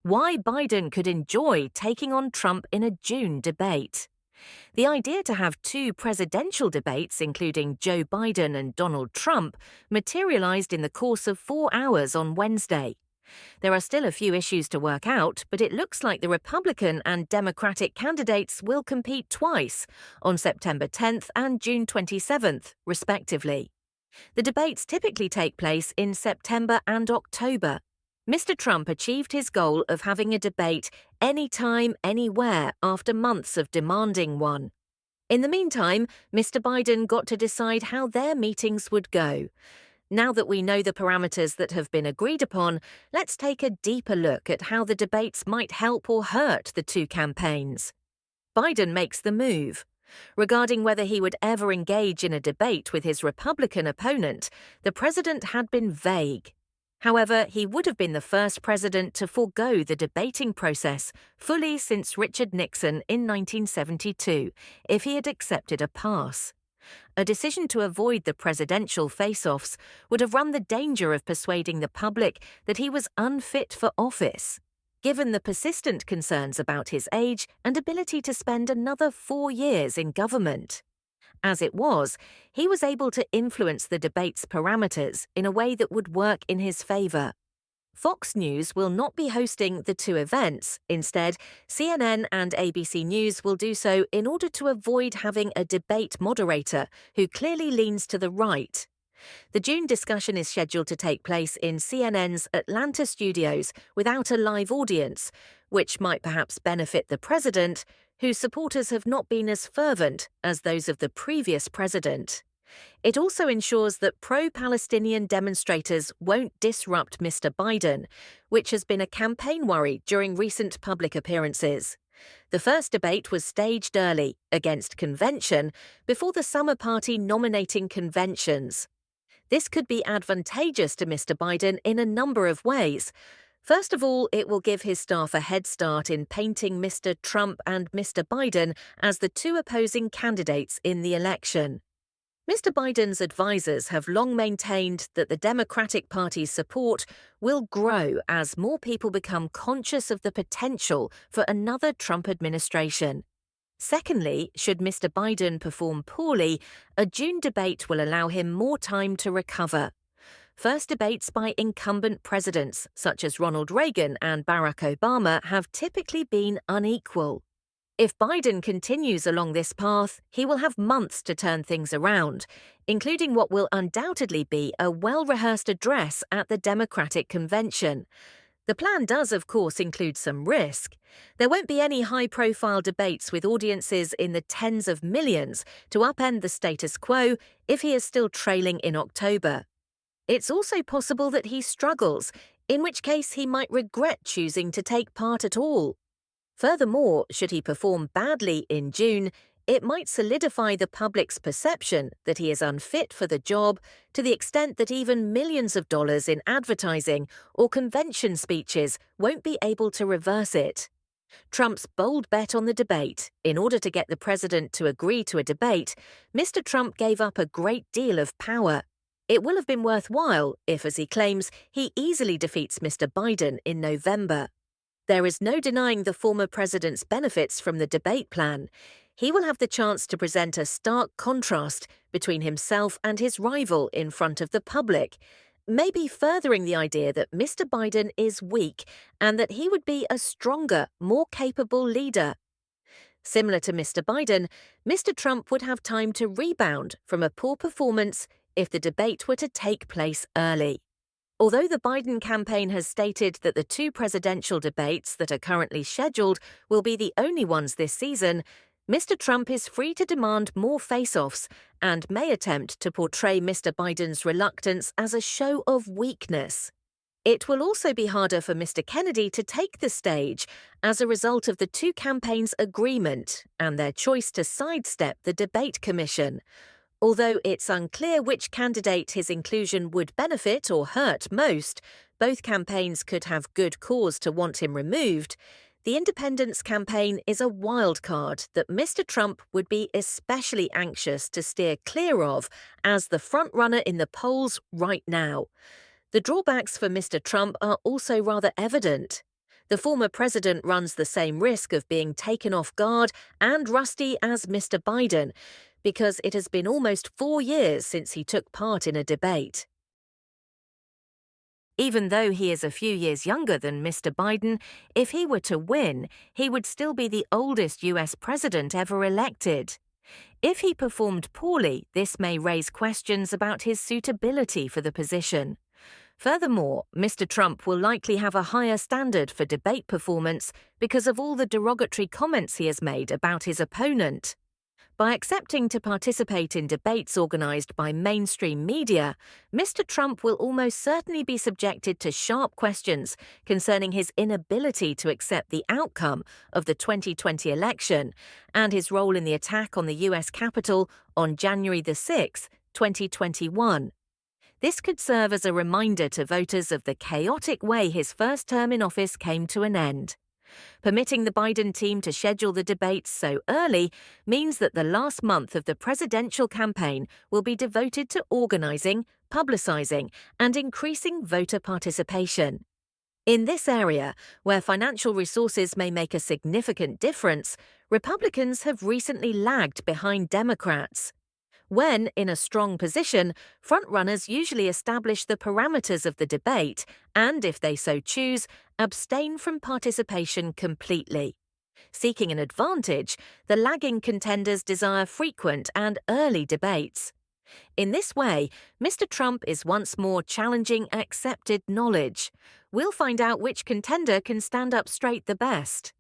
Why Biden could enjoy taking on Trump in a June debate. The idea to have two presidential debates, including Joe Biden and Donald Trump, materialized in the course of 4 hours on Wednesday. There are still a few issues to work out, but it looks like the Republican and Democratic candidates will compete twice, on September 10th and June 27th, respectively. The debates typically take place in September and October. Mr. Trump achieved his goal of having a debate anytime, anywhere after months of demanding one. In the meantime, Mr. Biden got to decide how their meetings would go. Now that we know the parameters that have been agreed upon, let's take a deeper look at how the debates might help or hurt the two campaigns. Biden makes the move. Regarding whether he would ever engage in a debate with his Republican opponent, the president had been vague. However, he would have been the first president to forego the debating process fully since Richard Nixon in 1972, if he had accepted a pass. A decision to avoid the presidential face-offs would have run the danger of persuading the public that he was unfit for office, given the persistent concerns about his age and ability to spend another 4 years in government. As it was, he was able to influence the debate's parameters in a way that would work in his favor. Fox News will not be hosting the two events. Instead, CNN and ABC News will do so in order to avoid having a debate moderator who clearly leans to the right. The June discussion is scheduled to take place in CNN's Atlanta studios without a live audience, which might perhaps benefit the president, whose supporters have not been as fervent as those of the previous president. It also ensures that pro-Palestinian demonstrators won't disrupt Mr. Biden, which has been a campaign worry during recent public appearances. The first debate was staged early, against convention, before the summer party nominating conventions. This could be advantageous to Mr. Biden in a number of ways. First of all, it will give his staff a head start in painting Mr. Trump and Mr. Biden as the two opposing candidates in the election. Mr. Biden's advisers have long maintained that the Democratic Party's support will grow as more people become conscious of the potential for another Trump administration. Secondly, should Mr. Biden perform poorly, a June debate will allow him more time to recover. First debates by incumbent presidents, such as Ronald Reagan and Barack Obama, have typically been unequal. If Biden continues along this path, he will have months to turn things around, including what will undoubtedly be a well-rehearsed address at the Democratic Convention. The plan does, of course, include some risk. There won't be any high-profile debates with audiences in the tens of millions to upend the status quo if he is still trailing in October. It's also possible that he struggles, in which case he might regret choosing to take part at all. Furthermore, should he perform badly in June, it might solidify the public's perception that he is unfit for the job to the extent that even millions of dollars in advertising or convention speeches won't be able to reverse it. Trump's bold bet on the debate, in order to get the president to agree to a debate, Mr. Trump gave up a great deal of power. It will have been worthwhile if, as he claims, he easily defeats Mr. Biden in November. There is no denying the former president's benefits from the debate plan. He will have the chance to present a stark contrast between himself and his rival in front of the public, maybe furthering the idea that Mr. Biden is weak and that he would be a stronger, more capable leader. Similar to Mr. Biden, Mr. Trump would have time to rebound from a poor performance if the debate were to take place early. Although the Biden campaign has stated that the two presidential debates that are currently scheduled will be the only ones this season, Mr. Trump is free to demand more face-offs and may attempt to portray Mr. Biden's reluctance as a show of weakness. It will also be harder for Mr. Kennedy to take the stage as a result of the two campaigns' agreement and their choice to sidestep the debate commission. Although it's unclear which candidate his inclusion would benefit or hurt most, both campaigns could have good cause to want him removed. The Independents campaign is a wild card that Mr. Trump would be especially anxious to steer clear of as the frontrunner in the polls right now. The drawbacks for Mr. Trump are also rather evident. The former president runs the same risk of being taken off guard and rusty as Mr. Biden, because it has been almost 4 years since he took part in a debate. Even though he is a few years younger than Mr. Biden, if he were to win, he would still be the oldest US president ever elected. If he performed poorly, this may raise questions about his suitability for the position. Furthermore, Mr. Trump will likely have a higher standard for debate performance because of all the derogatory comments he has made about his opponent. By accepting to participate in debates organized by mainstream media, Mr. Trump will almost certainly be subjected to sharp questions concerning his inability to accept the outcome of the 2020 election and his role in the attack on the US Capitol on January 6, 2021. This could serve as a reminder to voters of the chaotic way his first term in office came to an end. Permitting the Biden team to schedule the debates so early means that the last month of the presidential campaign will be devoted to organizing, publicizing, and increasing voter participation. In this area, where financial resources may make a significant difference, Republicans have recently lagged behind Democrats. When in a strong position, frontrunners usually establish the parameters of the debate and, if they so choose, abstain from participation completely. Seeking an advantage, the lagging contenders desire frequent and early debates. In this way, Mr. Trump is once more challenging accepted knowledge. We'll find out which contender can stand up straight the best.